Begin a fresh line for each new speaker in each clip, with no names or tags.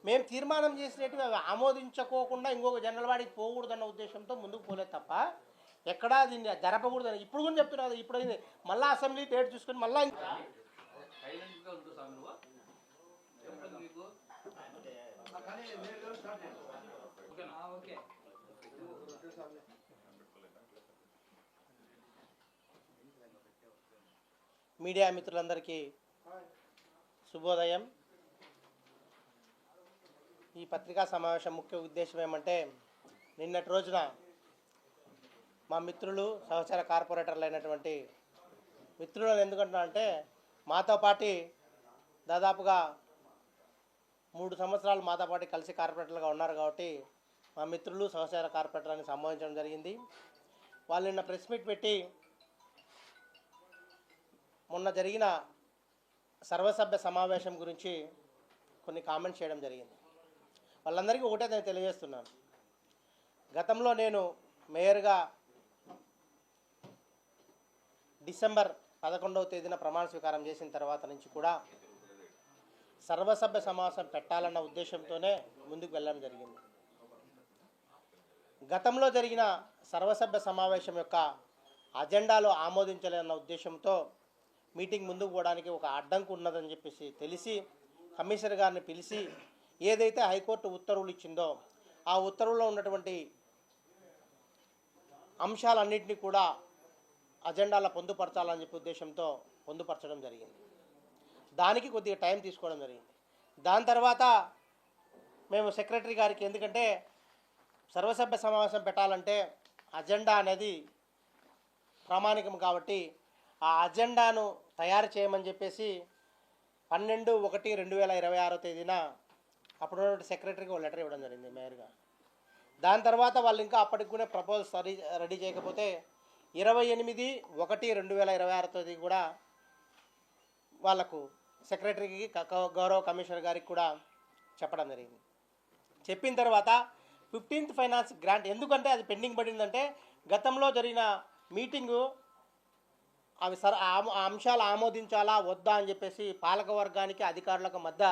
మేము తీర్మానం చేసినట్టు అవి ఆమోదించుకోకుండా ఇంకొక జనరల్ బాడీకి పోకూడదన్న ఉద్దేశంతో ముందుకు పోలేదు తప్ప ఎక్కడా దీన్ని జరపకూడదని ఇప్పుడు కూడా చెప్తున్నారు. ఇప్పుడు మళ్ళీ అసెంబ్లీ డేట్ చూసుకొని మళ్ళీ మీడియా మిత్రులందరికీ శుభోదయం. ఈ పత్రికా సమావేశం ముఖ్య ఉద్దేశం ఏమంటే, నిన్నటి రోజున మా మిత్రులు సహచర కార్పొరేటర్లు అయినటువంటి మిత్రులను ఎందుకంటున్నా అంటే, మాతో పాటు దాదాపుగా 3 సంవత్సరాలు మాతో పాటు కలిసి కార్పొరేటర్లుగా ఉన్నారు కాబట్టి మా మిత్రులు సహచర కార్పొరేటర్ని సంబోధించడం జరిగింది. వాళ్ళు నిన్న ప్రెస్ మీట్ పెట్టి మొన్న జరిగిన సర్వసభ్య సమావేశం గురించి కొన్ని కామెంట్స్ చేయడం జరిగింది. వాళ్ళందరికీ ఒకటే నేను తెలియజేస్తున్నాను. గతంలో నేను మేయర్గా డిసెంబర్ 11వ తేదీన ప్రమాణ స్వీకారం చేసిన తర్వాత నుంచి కూడా సర్వసభ్య సమావేశం పెట్టాలన్న ఉద్దేశంతోనే ముందుకు వెళ్ళడం జరిగింది. గతంలో జరిగిన సర్వసభ్య సమావేశం యొక్క అజెండాలో ఆమోదించాలన్న ఉద్దేశంతో మీటింగ్ ముందుకు పోవడానికి ఒక అడ్డంకు ఉన్నదని చెప్పేసి తెలిసి కమిషనర్ గారిని పిలిచి ఏదైతే హైకోర్టు ఉత్తర్వులు ఇచ్చిందో ఆ ఉత్తర్వుల్లో ఉన్నటువంటి అంశాలన్నింటినీ కూడా అజెండాలో పొందుపరచాలని చెప్పే ఉద్దేశంతో పొందుపరచడం జరిగింది. దానికి కొద్దిగా టైం తీసుకోవడం జరిగింది. దాని తర్వాత మేము సెక్రటరీ గారికి, ఎందుకంటే సర్వసభ్య సమావేశం పెట్టాలంటే అజెండా అనేది ప్రామాణికం కాబట్టి ఆ అజెండాను తయారు చేయమని చెప్పేసి 12/1/2026 తేదీన అప్పుడు సెక్రటరీకి ఒక లెటర్ ఇవ్వడం జరిగింది మేయర్గా. దాని తర్వాత వాళ్ళు ఇంకా అప్పటికి కూడా ప్రపోజల్స్ రెడీ చేయకపోతే 28/1/2026 తేదీ కూడా వాళ్ళకు సెక్రటరీకి గౌరవ కమిషనర్ గారికి కూడా చెప్పడం జరిగింది. చెప్పిన తర్వాత 15th ఫైనాన్స్ గ్రాంట్, ఎందుకంటే అది పెండింగ్ పడిందంటే గతంలో జరిగిన మీటింగు అవి అంశాలు ఆమోదించాలా వద్దా అని చెప్పేసి పాలకవర్గానికి అధికారులకు మధ్య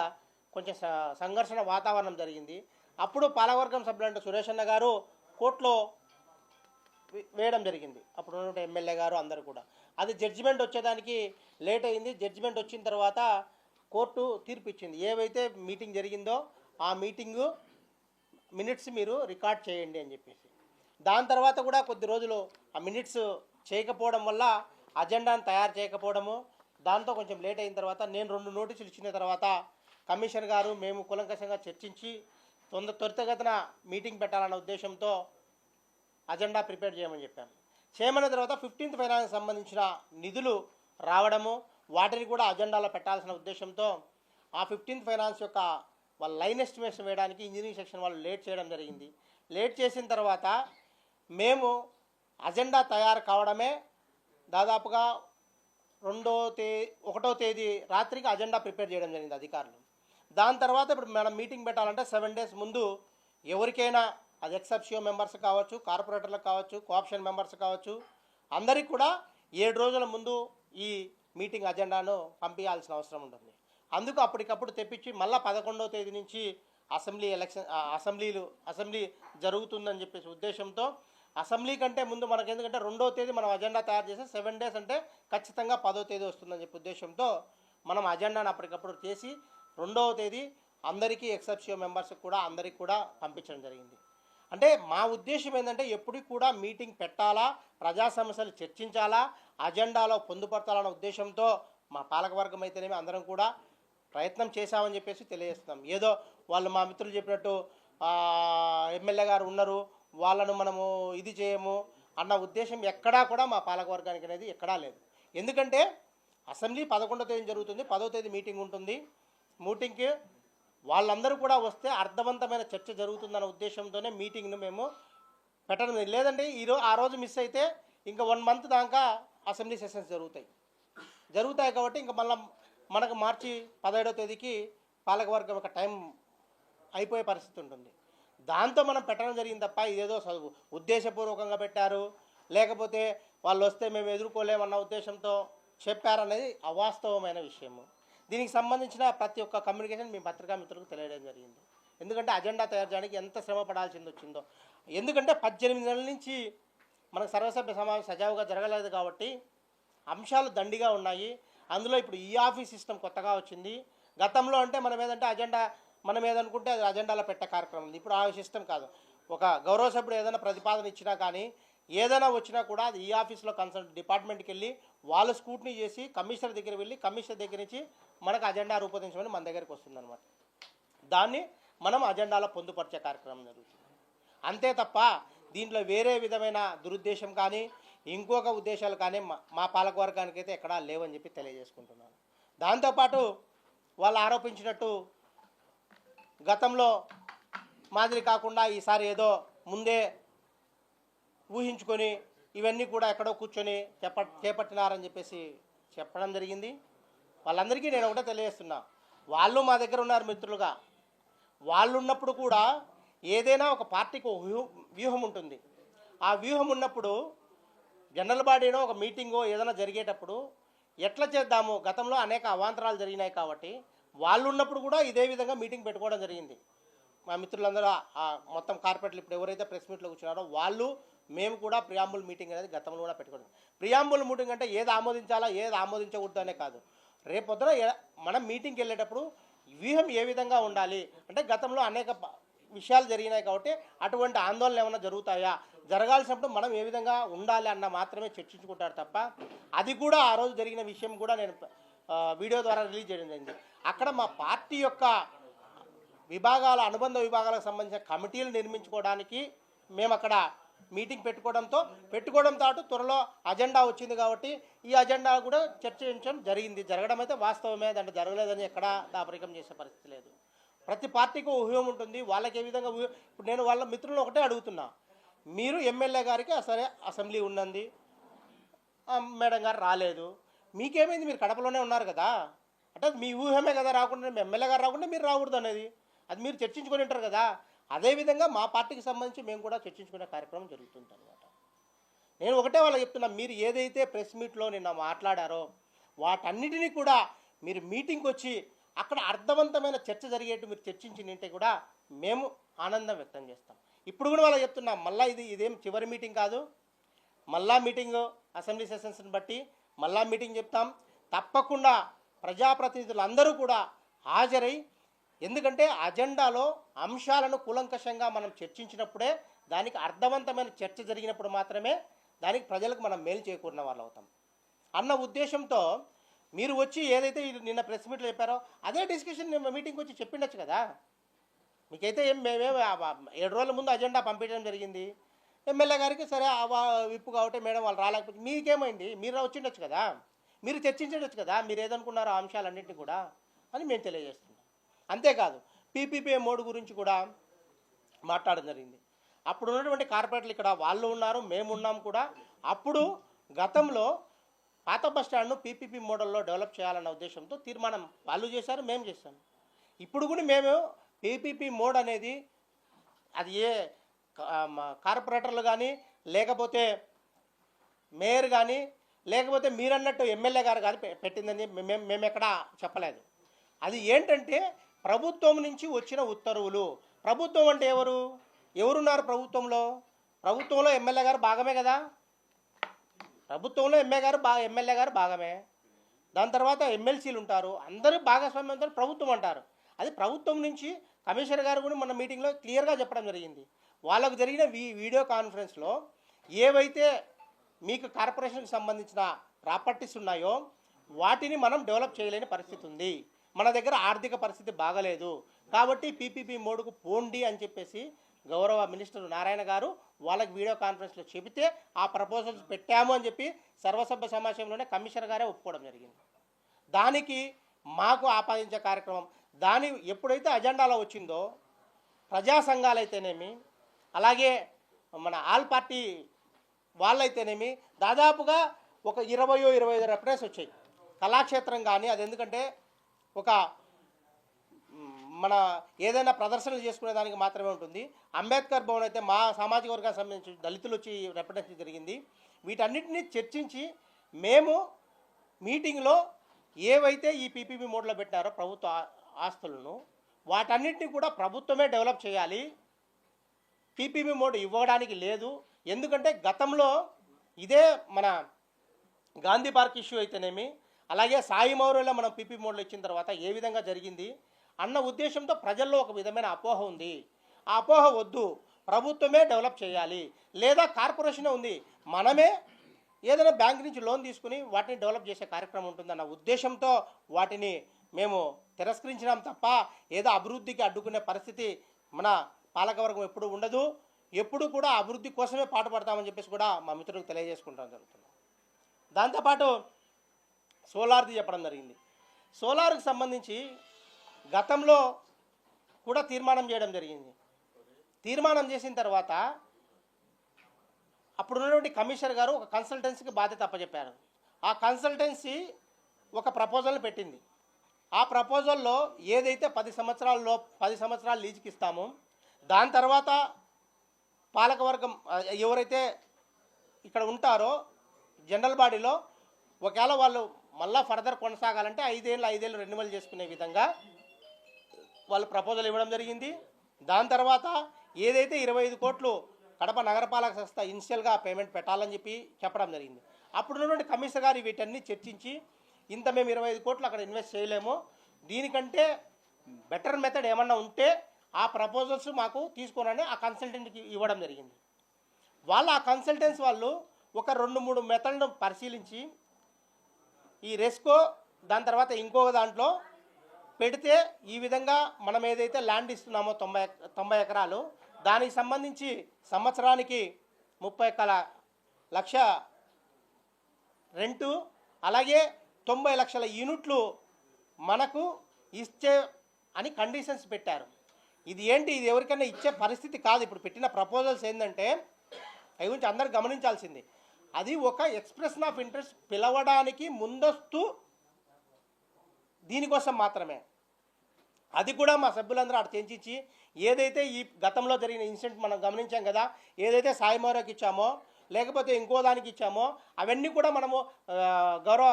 కొంచెం సంఘర్షణ వాతావరణం జరిగింది. అప్పుడు పాలకవర్గం సభ్యులంటే సురేష్ అన్న గారు కోర్టులో వేయడం జరిగింది. అప్పుడు ఉన్నటువంటి ఎమ్మెల్యే గారు అందరూ కూడా. అది జడ్జిమెంట్ వచ్చేదానికి లేట్ అయింది. జడ్జిమెంట్ వచ్చిన తర్వాత కోర్టు తీర్పు ఇచ్చింది. ఏవైతే మీటింగ్ జరిగిందో ఆ మీటింగు మినిట్స్ మీరు రికార్డ్ చేయండి అని చెప్పేసి. దాని తర్వాత కూడా కొద్ది రోజులు ఆ మినిట్స్ చేయకపోవడం వల్ల అజెండాను తయారు చేయకపోవడము, దాంతో కొంచెం లేట్ అయిన తర్వాత నేను 2 నోటీసులు ఇచ్చిన తర్వాత కమిషనర్ గారు మేము కూలంకషంగా చర్చించి త్వరితగతిన మీటింగ్ పెట్టాలన్న ఉద్దేశంతో అజెండా ప్రిపేర్ చేయమని చెప్పాను. చేయమన్న తర్వాత 15th ఫైనాన్స్ సంబంధించిన నిధులు రావడము, వాటిని కూడా అజెండాలో పెట్టాల్సిన ఉద్దేశంతో ఆ 15th ఫైనాన్స్ యొక్క వాళ్ళ లైన్ ఎస్టిమేషన్ వేయడానికి ఇంజనీరింగ్ సెక్షన్ వాళ్ళు లేట్ చేయడం జరిగింది. లేట్ చేసిన తర్వాత మేము అజెండా తయారు కావడమే దాదాపుగా 1వ తేదీ రాత్రికి అజెండా ప్రిపేర్ చేయడం జరిగింది అధికారులు. దాని తర్వాత ఇప్పుడు మనం మీటింగ్ పెట్టాలంటే 7 days ముందు ఎవరికైనా, అది ఎక్సెప్షియో మెంబర్స్ కావచ్చు, కార్పొరేటర్లకు కావచ్చు, కోఆప్షన్ మెంబర్స్ కావచ్చు, అందరికీ కూడా 7 రోజుల ముందు ఈ మీటింగ్ అజెండాను పంపించాల్సిన అవసరం ఉంటుంది. అందుకు అప్పటికప్పుడు తెప్పించి మళ్ళీ 11వ తేదీ నుంచి అసెంబ్లీ జరుగుతుందని చెప్పేసి ఉద్దేశంతో అసెంబ్లీ కంటే ముందు మనకు, ఎందుకంటే 2వ తేదీ మనం అజెండా తయారు చేసి 7 days అంటే ఖచ్చితంగా 10వ తేదీ వస్తుందని చెప్పే ఉద్దేశంతో మనం అజెండాను అప్పటికప్పుడు చేసి 2వ తేదీ అందరికీ ఎక్సెప్షియో మెంబర్స్కి కూడా అందరికీ కూడా పంపించడం జరిగింది. అంటే మా ఉద్దేశం ఏంటంటే ఎప్పటికి కూడా మీటింగ్ పెట్టాలా, ప్రజా సమస్యలు చర్చించాలా, అజెండాలో పొందుపరచాలన్న ఉద్దేశంతో మా పాలకవర్గం అయితేనేమి అందరం కూడా ప్రయత్నం చేశామని చెప్పేసి తెలియజేస్తున్నాం. ఏదో వాళ్ళు మా మిత్రులు చెప్పినట్టు ఎమ్మెల్యే గారు ఉన్నారు, వాళ్ళను మనము ఇది చేయము అన్న ఉద్దేశం ఎక్కడా కూడా మా పాలకవర్గానికి అనేది ఎక్కడా లేదు. ఎందుకంటే అసెంబ్లీ 11వ తేదీ జరుగుతుంది, 10వ తేదీ మీటింగ్ ఉంటుంది. మీటింగ్కి వాళ్ళందరూ కూడా వస్తే అర్థవంతమైన చర్చ జరుగుతుందన్న ఉద్దేశంతోనే మీటింగ్ను మేము పెట్టడం. లేదంటే ఆ రోజు మిస్ అయితే ఇంకా 1 month దాకా అసెంబ్లీ సెషన్స్ జరుగుతాయి కాబట్టి ఇంకా మళ్ళీ మనకు మార్చి 17వ తేదీకి పాలకవర్గం యొక్క టైం అయిపోయే పరిస్థితి ఉంటుంది. దాంతో మనం పెట్టడం జరిగింది తప్ప ఇదేదో ఉద్దేశపూర్వకంగా పెట్టారు, లేకపోతే వాళ్ళు వస్తే మేము ఎదుర్కోలేమన్న ఉద్దేశంతో చెప్పారనేది అవాస్తవమైన విషయము. దీనికి సంబంధించిన ప్రతి ఒక్క కమ్యూనికేషన్ మీ పత్రికా మిత్రులకు తెలియడం జరిగింది. ఎందుకంటే అజెండా తయారు చేయడానికి ఎంత శ్రమ పడాల్సింది వచ్చిందో. ఎందుకంటే 18 నెలల నుంచి మనకు సర్వసభ్య సమావేశం సజావుగా జరగలేదు కాబట్టి అంశాలు దండిగా ఉన్నాయి. అందులో ఇప్పుడు ఈ ఆఫీస్ సిస్టమ్ కొత్తగా వచ్చింది. గతంలో అంటే మనం ఏదంటే అజెండా మనం ఏదనుకుంటే అది అజెండాలో పెట్టే కార్యక్రమం ఉంది. ఇప్పుడు ఆ సిస్టమ్ కాదు. ఒక గౌరవ సభ్యుడు ఏదైనా ప్రతిపాదన ఇచ్చినా కానీ ఏదైనా వచ్చినా కూడా అది ఈ ఆఫీస్లో కన్సల్ట్ డిపార్ట్మెంట్కి వెళ్ళి వాళ్ళు స్కూట్నీ చేసి కమిషనర్ దగ్గర వెళ్ళి కమిషనర్ దగ్గర నుంచి మనకు అజెండా రూపొందించమని మన దగ్గరికి వస్తుందన్నమాట. దాన్ని మనం అజెండాలో పొందుపరిచే కార్యక్రమం జరుగుతుంది. అంతే తప్ప దీంట్లో వేరే విధమైన దురుద్దేశం కానీ ఇంకొక ఉద్దేశాలు కానీ మా పాలకవర్గానికి అయితే ఎక్కడా లేవని చెప్పి తెలియజేసుకుంటున్నాను. దాంతోపాటు వాళ్ళు ఆరోపించినట్టు గతంలో మాదిరి కాకుండా ఈసారి ఏదో ముందే ఊహించుకొని ఇవన్నీ కూడా ఎక్కడో కూర్చొని చేపట్టినారని చెప్పేసి చెప్పడం జరిగింది. వాళ్ళందరికీ నేను ఒకటే తెలియజేస్తున్నా, వాళ్ళు మా దగ్గర ఉన్నారు మిత్రులుగా. వాళ్ళు ఉన్నప్పుడు కూడా ఏదైనా ఒక పార్టీకి వ్యూహం ఉంటుంది. ఆ వ్యూహం ఉన్నప్పుడు జనరల్ బాడీనో ఒక మీటింగో ఏదైనా జరిగేటప్పుడు ఎట్లా చేద్దాము, గతంలో అనేక అవాంతరాలు జరిగినాయి కాబట్టి వాళ్ళు ఉన్నప్పుడు కూడా ఇదే విధంగా మీటింగ్ పెట్టుకోవడం జరిగింది. మా మిత్రులందరూ మొత్తం కార్పొరేట్లు ఇప్పుడు ఎవరైతే ప్రెస్ మీట్లో కూర్చున్నారో వాళ్ళు మేము కూడా ప్రియాంబుల్ మీటింగ్ అనేది గతంలో కూడా పెట్టుకోవడం. ప్రియాంబుల్ మీటింగ్ అంటే ఏది ఆమోదించాలా ఏది ఆమోదించకూడదు అనే కాదు, రేపొద్దున మనం మీటింగ్కి వెళ్ళేటప్పుడు వ్యూహం ఏ విధంగా ఉండాలి అంటే గతంలో అనేక విషయాలు జరిగినాయి కాబట్టి అటువంటి ఆందోళనలు ఏమైనా జరుగుతాయా, జరగాల్సినప్పుడు మనం ఏ విధంగా ఉండాలి అన్న మాత్రమే చర్చించుకుంటారు తప్ప అది కూడా ఆ రోజు జరిగిన విషయం కూడా నేను వీడియో ద్వారా రిలీజ్ చేయడం జరిగింది. అక్కడ మా పార్టీ యొక్క విభాగాల అనుబంధ విభాగాలకు సంబంధించిన కమిటీలు నిర్మించుకోవడానికి మేము అక్కడ మీటింగ్ పెట్టుకోవడంతో త్వరలో అజెండా వచ్చింది కాబట్టి ఈ అజెండా కూడా చర్చించడం జరిగింది. జరగడం అయితే వాస్తవమే, దాంట్లో జరగలేదని ఎక్కడా దాపరికం చేసే పరిస్థితి లేదు. ప్రతి పార్టీకి ఊహం ఉంటుంది. వాళ్ళకి ఏ విధంగా ఇప్పుడు నేను వాళ్ళ మిత్రులను ఒకటే అడుగుతున్నా, మీరు ఎమ్మెల్యే గారికి సరే అసెంబ్లీ ఉన్నది, మేడం గారు రాలేదు, మీకేమైంది, మీరు కడపలోనే ఉన్నారు కదా, అంటే మీ ఊహమే కదా రాకుండా, మీ ఎమ్మెల్యే గారు రాకుండా మీరు రాకూడదు అనేది అది మీరు చర్చించుకొని ఉంటారు కదా. అదేవిధంగా మా పార్టీకి సంబంధించి మేము కూడా చర్చించుకునే కార్యక్రమం జరుగుతుంది అనమాట. నేను ఒకటే వాళ్ళకి చెప్తున్నా, మీరు ఏదైతే ప్రెస్ మీట్లో నిన్న మాట్లాడారో వాటన్నిటినీ కూడా మీరు మీటింగ్కి వచ్చి అక్కడ అర్థవంతమైన చర్చ జరిగేట్టు మీరు చర్చించినంటే కూడా మేము ఆనందం వ్యక్తం చేస్తాం. ఇప్పుడు కూడా వాళ్ళకి చెప్తున్నా, మళ్ళీ ఇదేం చివరి మీటింగ్ కాదు, మళ్ళా మీటింగ్ అసెంబ్లీ సెషన్స్ని బట్టి మళ్ళా మీటింగ్ చెప్తాం. తప్పకుండా ప్రజాప్రతినిధులు అందరూ కూడా హాజరై, ఎందుకంటే అజెండాలో అంశాలను కూలంకషంగా మనం చర్చించినప్పుడే దానికి అర్థవంతమైన చర్చ జరిగినప్పుడు మాత్రమే దానికి ప్రజలకు మనం మేలు చేకూరిన వాళ్ళు అవుతాం అన్న ఉద్దేశంతో మీరు వచ్చి ఏదైతే నిన్న ప్రెస్ మీట్లో చెప్పారో అదే డిస్కషన్ మీటింగ్కి వచ్చి చెప్పిండొచ్చు కదా. మీకైతే మేమే 7 రోజుల ముందు అజెండా పంపించడం జరిగింది. ఎమ్మెల్యే గారికి సరే విప్పు కాబట్టి మేడం వాళ్ళు రాలేకపోతే మీకేమైంది, మీరు వచ్చిండొచ్చు కదా, మీరు చర్చించవచ్చు కదా, మీరు ఏదనుకున్నారో ఆ అంశాలన్నింటినీ కూడా అని మేము తెలియజేస్తున్నాం. అంతేకాదు పీపీపీ మోడ్ గురించి కూడా మాట్లాడడం జరిగింది. అప్పుడు ఉన్నటువంటి కార్పొరేట్లు ఇక్కడ వాళ్ళు ఉన్నారు, మేము ఉన్నాం కూడా. అప్పుడు గతంలో పాత బస్ స్టాండ్ను పీపీపీ మోడల్లో డెవలప్ చేయాలన్న ఉద్దేశంతో తీర్మానం వాళ్ళు చేశారు, మేము చేశాం. ఇప్పుడు కూడా మేము పీపీపీ మోడ్ అనేది అది ఏ కార్పొరేటర్లు కానీ లేకపోతే మేయర్ కానీ లేకపోతే మీరన్నట్టు ఎమ్మెల్యే గారు కానీ పెట్టిందని మేము ఎక్కడా చెప్పలేదు. అది ఏంటంటే ప్రభుత్వం నుంచి వచ్చిన ఉత్తర్వులు. ప్రభుత్వం అంటే ఎవరున్నారు ప్రభుత్వంలో ఎమ్మెల్యే గారు భాగమే కదా, ప్రభుత్వంలో ఎమ్మెల్యే గారు భాగమే. దాని తర్వాత ఎమ్మెల్సీలు ఉంటారు, అందరూ భాగస్వామ్యంతో ప్రభుత్వం అంటారు. అది ప్రభుత్వం నుంచి కమిషనర్ గారు కూడా మన మీటింగ్లో క్లియర్గా చెప్పడం జరిగింది. వాళ్ళకు జరిగిన వీడియో కాన్ఫరెన్స్లో ఏవైతే మీకు కార్పొరేషన్కి సంబంధించిన ప్రాపర్టీస్ ఉన్నాయో వాటిని మనం డెవలప్ చేయలేని పరిస్థితి ఉంది, మన దగ్గర ఆర్థిక పరిస్థితి బాగలేదు కాబట్టి పీపీపీ మోడ్కు పోండి అని చెప్పేసి గౌరవ మినిస్టర్ నారాయణ గారు వాళ్ళకి వీడియో కాన్ఫరెన్స్లో చెబితే ఆ ప్రపోజల్స్ పెట్టాము అని చెప్పి సర్వసభ్య సమావేశంలోనే కమిషనర్ గారే ఒప్పుకోవడం జరిగింది. దానికి మాకు ఆపాదించే కార్యక్రమం దాని ఎప్పుడైతే అజెండాలో వచ్చిందో ప్రజా సంఘాలు అయితేనేమి అలాగే మన ఆల్ పార్టీ వాళ్ళైతేనేమి దాదాపుగా ఒక 20-25 రెఫరెన్స్ వచ్చాయి. కళాక్షేత్రం కానీ అది ఎందుకంటే ఒక మన ఏదైనా ప్రదర్శనలు చేసుకునే దానికి మాత్రమే ఉంటుంది. అంబేద్కర్ భవన్ అయితే మా సామాజిక వర్గానికి సంబంధించి దళితులు వచ్చి రిప్రజెంటేషన్ జరిగింది. వీటన్నిటిని చర్చించి మేము మీటింగ్లో ఏవైతే ఈ పీపీపీ మోడ్లో పెట్టారో ప్రభుత్వ ఆస్తులను వాటన్నిటిని కూడా ప్రభుత్వమే డెవలప్ చేయాలి. పీపీపీ మోడ్ ఇవ్వడానికి లేదు. ఎందుకంటే గతంలో ఇదే మన గాంధీ పార్క్ ఇష్యూ అయితేనేమి, అలాగే సాయి మౌర్యలో మనం పీపీ మోడ్లో ఇచ్చిన తర్వాత ఏ విధంగా జరిగింది అన్న ఉద్దేశంతో ప్రజల్లో ఒక విధమైన అపోహ ఉంది. ఆ అపోహ వద్దు, ప్రభుత్వమే డెవలప్ చేయాలి, లేదా కార్పొరేషనే ఉంది, మనమే ఏదైనా బ్యాంక్ నుంచి లోన్ తీసుకుని వాటిని డెవలప్ చేసే కార్యక్రమం ఉంటుందన్న ఉద్దేశంతో వాటిని మేము తిరస్కరించినాం తప్ప ఏదో అభివృద్ధికి అడ్డుకునే పరిస్థితి మన పాలకవర్గం ఎప్పుడు ఉండదు. ఎప్పుడు కూడా అభివృద్ధి కోసమే పాటుపడతామని చెప్పేసి కూడా మా మిత్రులకు తెలియజేసుకుంటాం జరుగుతుంది. దాంతోపాటు సోలార్ది చెప్పడం జరిగింది. సోలార్కి సంబంధించి గతంలో కూడా తీర్మానం చేయడం జరిగింది. తీర్మానం చేసిన తర్వాత అప్పుడు ఉన్నటువంటి కమిషనర్ గారు ఒక కన్సల్టెన్సీకి బాధ్యత అప్పచెప్పారు. ఆ కన్సల్టెన్సీ ఒక ప్రపోజల్ని పెట్టింది. ఆ ప్రపోజల్లో ఏదైతే 10 సంవత్సరాలు లీజుకి ఇస్తామో దాని తర్వాత పాలకవర్గం ఎవరైతే ఇక్కడ ఉంటారో జనరల్ బాడీలో ఒకవేళ వాళ్ళు మళ్ళీ ఫర్దర్ కొనసాగాలంటే 5 ఏళ్ళు రెన్యువల్ చేసుకునే విధంగా వాళ్ళు ప్రపోజల్ ఇవ్వడం జరిగింది. దాని తర్వాత ఏదైతే 25 కోట్లు కడప నగరపాలక సంస్థ ఇనిషియల్గా పేమెంట్ పెట్టాలని చెప్పడం జరిగింది. అప్పుడున్నటువంటి కమిషనర్ గారు వీటన్ని చర్చించి ఇంత మేము 25 కోట్లు అక్కడ ఇన్వెస్ట్ చేయలేము, దీనికంటే బెటర్ మెథడ్ ఏమన్నా ఉంటే ఆ ప్రపోజల్స్ మాకు తీసుకోనని ఆ కన్సల్టెంట్కి ఇవ్వడం జరిగింది. ఆ కన్సల్టెన్స్ వాళ్ళు ఒక 2-3 మెథడ్ను పరిశీలించి ఈ రెస్కో దాని తర్వాత ఇంకొక దాంట్లో పెడితే ఈ విధంగా మనం ఏదైతే ల్యాండ్ ఇస్తున్నామో 90 ఎకరాలు దానికి సంబంధించి సంవత్సరానికి 31 లక్ష రెంటు, అలాగే 90 లక్షల యూనిట్లు మనకు ఇచ్చే అని కండిషన్స్ పెట్టారు. ఇది ఎవరికైనా ఇచ్చే పరిస్థితి కాదు. ఇప్పుడు పెట్టిన ప్రపోజల్స్ ఏంటంటే అవి గురించి అందరూ గమనించాల్సింది, అది ఒక ఎక్స్ప్రెషన్ ఆఫ్ ఇంట్రెస్ట్ పిలవడానికి ముందస్తు దీనికోసం మాత్రమే. అది కూడా మా సభ్యులందరూ అటు చర్చించి ఏదైతే ఈ గతంలో జరిగిన ఇన్సిడెంట్ మనం గమనించాం కదా, ఏదైతే సాయి మౌర్యకి ఇచ్చామో లేకపోతే ఇంకో దానికి ఇచ్చామో అవన్నీ కూడా మనము గౌరవ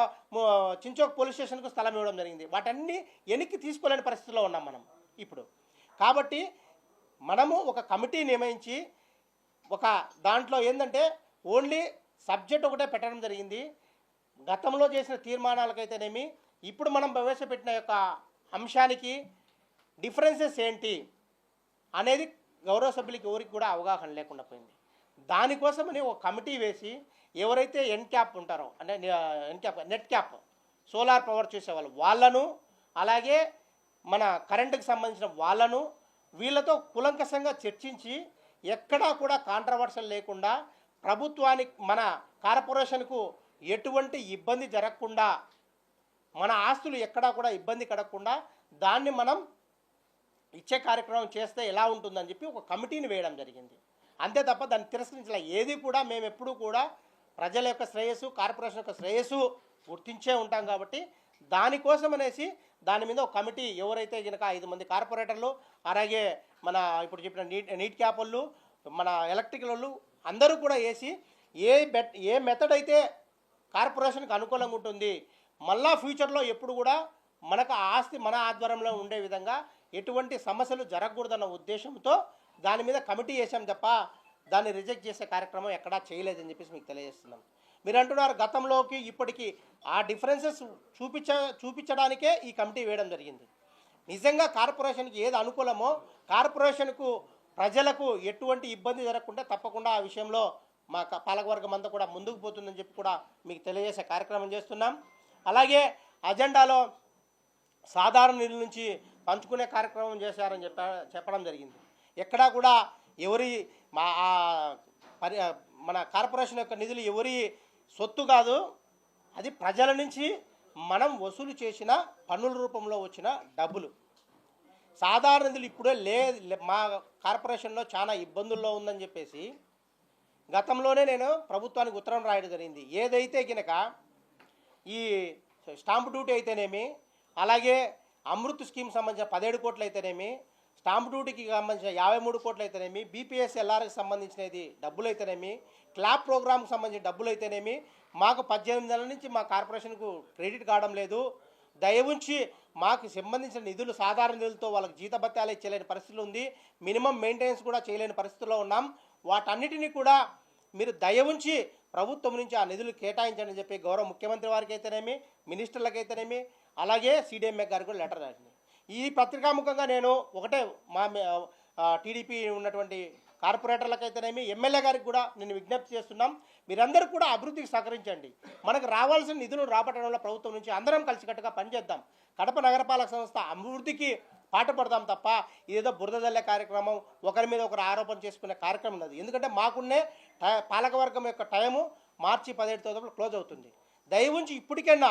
చించోక్ పోలీస్ స్టేషన్కు స్థలం ఇవ్వడం జరిగింది. వాటన్నీ వెనక్కి తీసుకోలేని పరిస్థితిలో ఉన్నాం మనం ఇప్పుడు. కాబట్టి మనము ఒక కమిటీ నియమించి ఒక దాంట్లో ఏంటంటే ఓన్లీ సబ్జెక్ట్ ఒకటే పెట్టడం జరిగింది. గతంలో చేసిన తీర్మానాలకైతేనేమి ఇప్పుడు మనం ప్రవేశపెట్టిన యొక్క అంశానికి డిఫరెన్సెస్ ఏంటి అనేది గౌరవ సభ్యులకి ఎవరికి కూడా అవగాహన లేకుండా పోయింది. దానికోసమని ఒక కమిటీ వేసి ఎవరైతే ఎన్క్యాప్ ఉంటారో అంటే నెట్ క్యాప్ సోలార్ పవర్ చేసేవాళ్ళు వాళ్ళను, అలాగే మన కరెంటుకి సంబంధించిన వాళ్ళను వీళ్ళతో కులంకషంగా చర్చించి ఎక్కడా కూడా కాంట్రవర్షల్ లేకుండా ప్రభుత్వానికి మన కార్పొరేషన్కు ఎటువంటి ఇబ్బంది జరగకుండా, మన ఆస్తులు ఎక్కడా కూడా ఇబ్బంది కడగకుండా దాన్ని మనం ఇచ్చే కార్యక్రమం చేస్తే ఎలా ఉంటుందని చెప్పి ఒక కమిటీని వేయడం జరిగింది. అంతే తప్ప దాన్ని తిరస్కరించలే. ఏది కూడా మేము ఎప్పుడూ కూడా ప్రజల యొక్క శ్రేయస్సు, కార్పొరేషన్ యొక్క శ్రేయస్సు గుర్తించే ఉంటాం. కాబట్టి దానికోసం అనేసి దాని మీద ఒక కమిటీ ఎవరైతే కనుక 5 మంది కార్పొరేటర్లు, అలాగే మన ఇప్పుడు చెప్పిన నీట్ క్యాప్ వాళ్ళు, మన ఎలక్ట్రికల్ వాళ్ళు అందరూ కూడా వేసి ఏ మెథడ్ అయితే కార్పొరేషన్కి అనుకూలంగా ఉంటుంది, మళ్ళా ఫ్యూచర్లో ఎప్పుడు కూడా మనకు ఆస్తి మన ఆధ్వర్యంలో ఉండే విధంగా ఎటువంటి సమస్యలు జరగకూడదన్న ఉద్దేశంతో దాని మీద కమిటీ వేసాం తప్ప దాన్ని రిజెక్ట్ చేసే కార్యక్రమం ఎక్కడా చేయలేదని చెప్పేసి మీకు తెలియజేస్తున్నాం. మీరు అంటున్నారు గతంలోకి ఇప్పటికీ ఆ డిఫరెన్సెస్ చూపించడానికే ఈ కమిటీ వేయడం జరిగింది. నిజంగా కార్పొరేషన్కి ఏది అనుకూలమో, కార్పొరేషన్కు ప్రజలకు ఎటువంటి ఇబ్బంది జరగకుండా తప్పకుండా ఆ విషయంలో మా పాలకవర్గం అంతా కూడా ముందుకు పోతుందని చెప్పి కూడా మీకు తెలియజేసే కార్యక్రమం చేస్తున్నాం. అలాగే అజెండాలో సాధారణ నిధుల నుంచి పంచుకునే కార్యక్రమం చేశారని చెప్పడం జరిగింది. ఎక్కడా కూడా ఎవరి మన కార్పొరేషన్ యొక్క నిధులు ఎవరి సొత్తు కాదు, అది ప్రజల నుంచి మనం వసూలు చేసిన పన్నుల రూపంలో వచ్చిన డబ్బులు. సాధారణ నిధులు ఇప్పుడే మా కార్పొరేషన్లో చాలా ఇబ్బందుల్లో ఉందని చెప్పేసి గతంలోనే నేను ప్రభుత్వానికి ఉత్తరం రాయడం జరిగింది. ఏదైతే కనుక ఈ స్టాంప్ డ్యూటీ అయితేనేమి, అలాగే అమృత్ స్కీమ్ సంబంధించిన 17 కోట్లు అయితేనేమి, స్టాంప్ డ్యూటీకి సంబంధించిన 53 కోట్లు అయితేనేమి, బీపీఎస్ ఎల్ఆర్కి సంబంధించినది డబ్బులు అయితేనేమి, క్లాప్ ప్రోగ్రామ్కి సంబంధించిన డబ్బులు అయితేనేమి, మాకు 18 నెలల నుంచి మా కార్పొరేషన్కు క్రెడిట్ కావడం లేదు. దయవుంచి మాకు సంబంధించిన నిధులు సాధారణ నిధులతో వాళ్ళకి జీతభత్యాలు ఇచ్చలేని పరిస్థితులు ఉంది, మినిమం మెయింటెనెన్స్ కూడా చేయలేని పరిస్థితుల్లో ఉన్నాం. వాటన్నిటినీ కూడా మీరు దయ ఉంచి ప్రభుత్వం నుంచి ఆ నిధులు కేటాయించండి అని చెప్పి గౌరవ ముఖ్యమంత్రి వారికి అయితేనేమి, మినిస్టర్లకైతేనేమి, అలాగే CDMA గారికి కూడా లెటర్ రాసింది. ఈ పత్రికాముఖంగా నేను ఒకటే మా టీడీపీ ఉన్నటువంటి కార్పొరేటర్లకైతేనేమి, ఎమ్మెల్యే గారికి కూడా నేను విజ్ఞప్తి చేస్తున్నాం, మీరందరూ కూడా అభివృద్ధికి సహకరించండి. మనకు రావాల్సిన నిధులు రాబట్టడంలో ప్రభుత్వం నుంచి అందరం కలిసికట్టుగా పనిచేద్దాం. కడప నగరపాలక సంస్థ అభివృద్ధికి పాటుపడదాం తప్ప ఇదేదో బురద జల్లే కార్యక్రమం, ఒకరి మీద ఒకరు ఆరోపణ చేసుకునే కార్యక్రమం ఉన్నది. ఎందుకంటే మాకున్నే పాలకవర్గం యొక్క టైము మార్చి 17 క్లోజ్ అవుతుంది. దయవుంచి ఇప్పటికైనా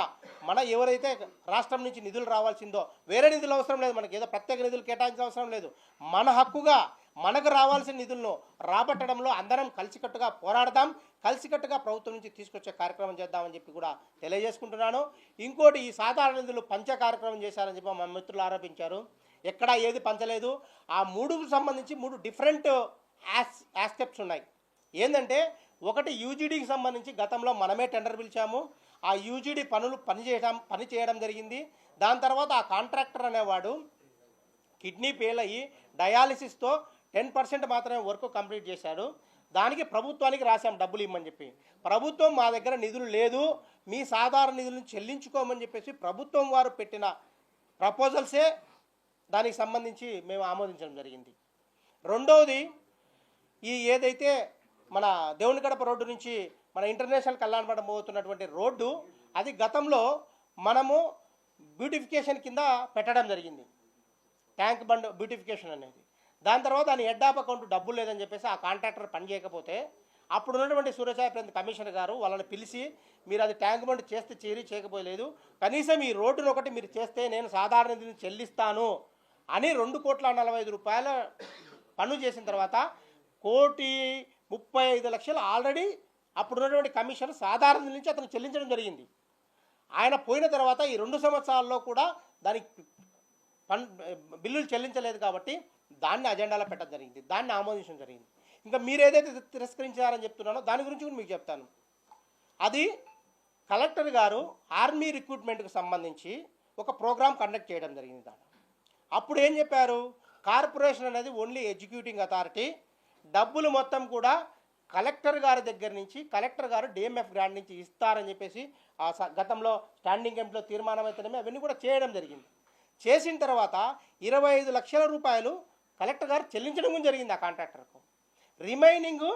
మన ఎవరైతే రాష్ట్రం నుంచి నిధులు రావాల్సిందో, వేరే నిధులు అవసరం లేదు, మనకి ఏదో ప్రత్యేక నిధులు కేటాయించిన అవసరం లేదు, మన హక్కుగా మనకు రావాల్సిన నిధులను రాబట్టడంలో అందరం కలిసికట్టుగా పోరాడదాం, కలిసికట్టుగా ప్రభుత్వం నుంచి తీసుకొచ్చే కార్యక్రమం చేద్దామని చెప్పి కూడా తెలియజేసుకుంటున్నాను. ఇంకోటి, ఈ సాధారణ నిధులు పంచ కార్యక్రమం చేశారని చెప్పి మా మిత్రులు ఆరోపించారు. ఎక్కడా ఏది పంచలేదు. ఆ మూడుకు సంబంధించి 3 డిఫరెంట్ ఆస్పెక్ట్స్ ఉన్నాయి. ఏంటంటే, ఒకటి యూజీడీకి సంబంధించి గతంలో మనమే టెండర్ పిలిచాము, ఆ యూజీడీ పని చేయడం జరిగింది. దాని తర్వాత ఆ కాంట్రాక్టర్ అనేవాడు కిడ్నీ ఫెయిల్ అయ్యి డయాలిసిస్తో 10% మాత్రమే వర్క్ కంప్లీట్ చేశాడు. దానికి ప్రభుత్వానికి రాశాం డబ్బులు ఇవ్వమని చెప్పి. ప్రభుత్వం మా దగ్గర నిధులు లేదు, మీ సాధారణ నిధులను చెల్లించుకోమని చెప్పేసి ప్రభుత్వం వారు పెట్టిన ప్రపోజల్సే దానికి సంబంధించి మేము ఆమోదించడం జరిగింది. రెండవది, ఈ ఏదైతే మన దేవునిగడప రోడ్డు నుంచి మన ఇంటర్నేషనల్ కళ్యాణమండపం పోతున్నటువంటి రోడ్డు, అది గతంలో మనము బ్యూటిఫికేషన్ కింద పెట్టడం జరిగింది, ట్యాంక్ బండ్ బ్యూటిఫికేషన్ అనేది. దాని తర్వాత దాని హెడ్ ఆఫ్ అకౌంట్ డబ్బులు లేదని చెప్పేసి ఆ కాంట్రాక్టర్ పని చేయకపోతే అప్పుడు ఉన్నటువంటి సూర్యసాయి కమిషనర్ గారు వాళ్ళని పిలిచి, మీరు అది ట్యాంక్ బండ్ చేస్తే చేయకపోలేదు, కనీసం ఈ రోడ్డును ఒకటి మీరు చేస్తే నేను సాధారణ నిధిని చెల్లిస్తాను అని 2,40,00,000 పన్ను చేసిన తర్వాత 1,35,00,000 ఆల్రెడీ అప్పుడున్నటువంటి కమిషన్ సాధారణ నిధి నుంచి అతను చెల్లించడం జరిగింది. ఆయన పోయిన తర్వాత ఈ 2 సంవత్సరాల్లో కూడా దానికి బిల్లులు చెల్లించలేదు కాబట్టి దాన్ని అజెండాలో పెట్టడం జరిగింది, దాన్ని ఆమోదించడం జరిగింది. ఇంకా మీరు ఏదైతే తిరస్కరించారని చెప్తున్నానో దాని గురించి కూడా మీకు చెప్తాను. అది కలెక్టర్ గారు ఆర్మీ రిక్రూట్మెంట్కి సంబంధించి ఒక ప్రోగ్రాం కండక్ట్ చేయడం జరిగింది. దాన్ని అప్పుడు ఏం చెప్పారు, కార్పొరేషన్ అనేది ఓన్లీ ఎగ్జిక్యూటింగ్ అథారిటీ, డబ్బులు మొత్తం కూడా కలెక్టర్ గారి దగ్గర నుంచి, కలెక్టర్ గారు DMF గ్రాంట్ నుంచి ఇస్తారని చెప్పేసి గతంలో స్టాండింగ్ కమిటీలో తీర్మానం అయితేనే అవన్నీ కూడా చేయడం జరిగింది. చేసిన తర్వాత 25 లక్షల రూపాయలు కలెక్టర్ గారు చెల్లించడం జరిగింది ఆ కాంట్రాక్టర్కు. రిమైనింగ్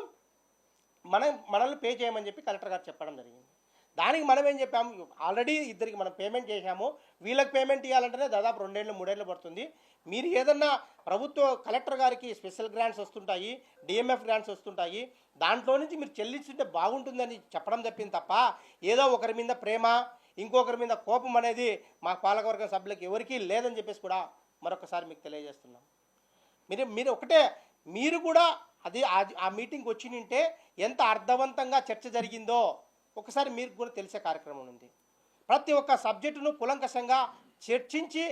మనల్ని పే చేయమని చెప్పి కలెక్టర్ గారు చెప్పడం జరిగింది. దానికి మనం ఏం చెప్పాము, ఆల్రెడీ ఇద్దరికి మనం పేమెంట్ చేశాము, వీళ్ళకి పేమెంట్ ఇవ్వాలంటేనే దాదాపు 2-3 ఏళ్ళు పడుతుంది. మీరు ఏదన్నా ప్రభుత్వ కలెక్టర్ గారికి స్పెషల్ గ్రాంట్స్ వస్తుంటాయి, DMF గ్రాంట్స్ వస్తుంటాయి, దాంట్లో నుంచి మీరు చెల్లించుంటే బాగుంటుందని చెప్పడం తప్పింది తప్ప ఏదో ఒకరి మీద ప్రేమ, ఇంకొకరి మీద కోపం అనేది మా పాలకవర్గ సభ్యులకు ఎవరికీ లేదని చెప్పేసి కూడా మరొకసారి మీకు తెలియజేస్తున్నాం. మీరు ఒకటే, మీరు కూడా అది ఆ మీటింగ్కి వచ్చి నింటే ఎంత అర్థవంతంగా చర్చ జరిగిందో ఒకసారి మీకు కూడా తెలిసే కార్యక్రమం ఉంది. ప్రతి ఒక్క సబ్జెక్టును కులంకషంగా చర్చించి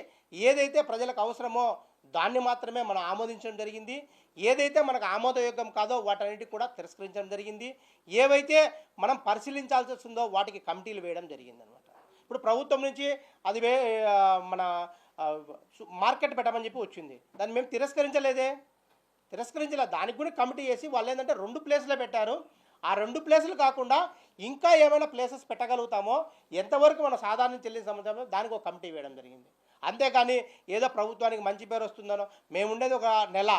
ఏదైతే ప్రజలకు అవసరమో దాన్ని మాత్రమే మనం ఆమోదించడం జరిగింది. ఏదైతే మనకు ఆమోదయోగ్యం కాదో వాటన్నిటిని కూడా తిరస్కరించడం జరిగింది. ఏవైతే మనం పరిశీలించాల్సి వస్తుందో వాటికి కమిటీలు వేయడం జరిగింది అనమాట. ఇప్పుడు ప్రభుత్వం నుంచి అది మన మార్కెట్ పెట్టమని చెప్పి వచ్చింది, దాన్ని మేము తిరస్కరించలేదు. దానికి కూడా కమిటీ వేసి వాళ్ళు ఏంటంటే 2 ప్లేసులు పెట్టారు. ఆ 2 ప్లేసులు కాకుండా ఇంకా ఏమైనా ప్లేసెస్ పెట్టగలుగుతామో, ఎంతవరకు మన సాధారణ చెల్లించిన సంబంధంలో దానికి ఒక కమిటీ వేయడం జరిగింది. అంతేకాని ఏదో ప్రభుత్వానికి మంచి పేరు వస్తుందనో, మేము ఉండేది ఒక నెల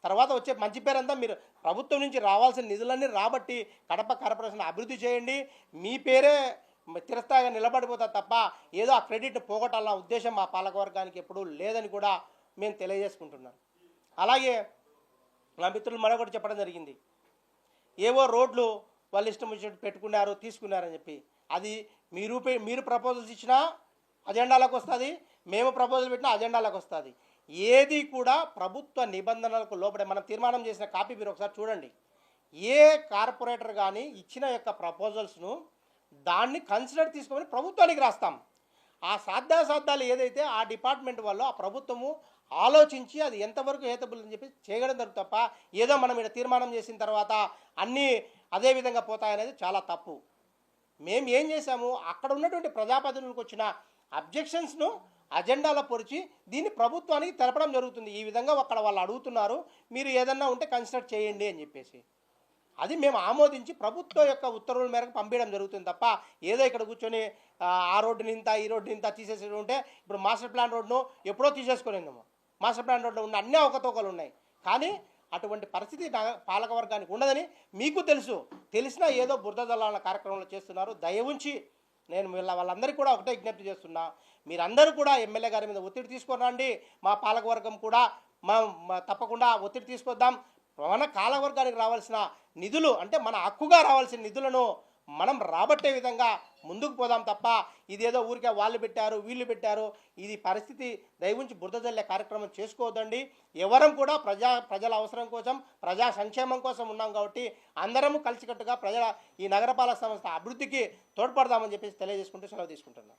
తర్వాత వచ్చే మంచి పేరు అంతా మీరు ప్రభుత్వం నుంచి రావాల్సిన నిధులన్నీ రాబట్టి కడప కార్పొరేషన్ అభివృద్ధి చేయండి, మీ పేరే చిరస్థాయిగా నిలబడిపోతుంది తప్ప ఏదో ఆ క్రెడిట్ పోగొట్టాలన్న ఉద్దేశం మా పాలకవర్గానికి ఎప్పుడూ లేదని కూడా మేము తెలియజేసుకుంటున్నాం. అలాగే నా మిత్రులు మరొకటి చెప్పడం జరిగింది, ఏవో రోడ్లు వాళ్ళు ఇష్టం వచ్చినట్టు పెట్టుకున్నారు తీసుకున్నారని చెప్పి. అది మీరు ప్రపోజల్స్ ఇచ్చినా అజెండాలకు వస్తుంది, మేము ప్రపోజల్ పెట్టినా అజెండాలకు వస్తుంది. ఏది కూడా ప్రభుత్వ నిబంధనలకు లోపడే. మనం తీర్మానం చేసిన కాపీ మీరు ఒకసారి చూడండి. ఏ కార్పొరేటర్ కానీ ఇచ్చిన యొక్క ప్రపోజల్స్ను దాన్ని కన్సిడర్ తీసుకొని ప్రభుత్వానికి రాస్తాం. ఆ సాధ్యాసాధ్యాలు ఏదైతే ఆ డిపార్ట్మెంట్ వల్ల ఆ ప్రభుత్వము ఆలోచించి అది ఎంతవరకు హేతబుల్ అని చెప్పి చేయడం జరుగుతుంది తప్ప ఏదో మనం ఇక్కడ తీర్మానం చేసిన తర్వాత అన్నీ అదే విధంగా పోతాయనేది చాలా తప్పు. మేము ఏం చేశాము, అక్కడ ఉన్నటువంటి ప్రజాప్రతినిధులకు వచ్చిన అబ్జెక్షన్స్ను అజెండాలో పొడిచి దీన్ని ప్రభుత్వానికి తెలపడం జరుగుతుంది. ఈ విధంగా అక్కడ వాళ్ళు అడుగుతున్నారు, మీరు ఏదన్నా ఉంటే కన్సిడర్ చేయండి అని చెప్పేసి. అది మేము ఆమోదించి ప్రభుత్వం యొక్క ఉత్తర్వుల మేరకు పంపించడం జరుగుతుంది తప్ప ఏదో ఇక్కడ కూర్చొని ఆ రోడ్డుని ఇంత ఈ రోడ్డుని ఇంత తీసేసి ఉంటే ఇప్పుడు మాస్టర్ ప్లాన్ రోడ్ను ఎప్పుడో తీసేసుకునేందేమో. మాస్టర్ ప్లాన్ రోడ్లో ఉన్న అన్ని అవకతవకలు ఉన్నాయి. కానీ అటువంటి పరిస్థితి పాలకవర్గానికి ఉండదని మీకు తెలుసు. తెలిసినా ఏదో బురద జల్లాల కార్యక్రమంలో చేస్తున్నారు. దయ ఉంచి నేను వాళ్ళందరికీ కూడా ఒకటే విజ్ఞప్తి చేస్తున్నా, మీరందరూ కూడా ఎమ్మెల్యే గారి మీద ఒత్తిడి తీసుకొని రండి. మా పాలకవర్గం కూడా తప్పకుండా ఒత్తిడి తీసుకొద్దాం. మన పాలకవర్గానికి రావాల్సిన నిధులు అంటే మన హక్కుగా రావాల్సిన నిధులను మనం రాబట్టే విధంగా ముందుకు పోదాం తప్ప ఇదేదో ఊరికే వాళ్ళు పెట్టారు వీళ్ళు పెట్టారు ఇది పరిస్థితి దయవుంచి బురద జల్లే కార్యక్రమం చేసుకోవద్దండి. ఎవరం కూడా ప్రజల అవసరం కోసం ప్రజా సంక్షేమం కోసం ఉన్నాం కాబట్టి అందరము కలిసికట్టుగా ఈ నగరపాలక సంస్థ అభివృద్ధికి తోడ్పడదామని చెప్పేసి తెలియజేసుకుంటూ సెలవు తీసుకుంటున్నాం.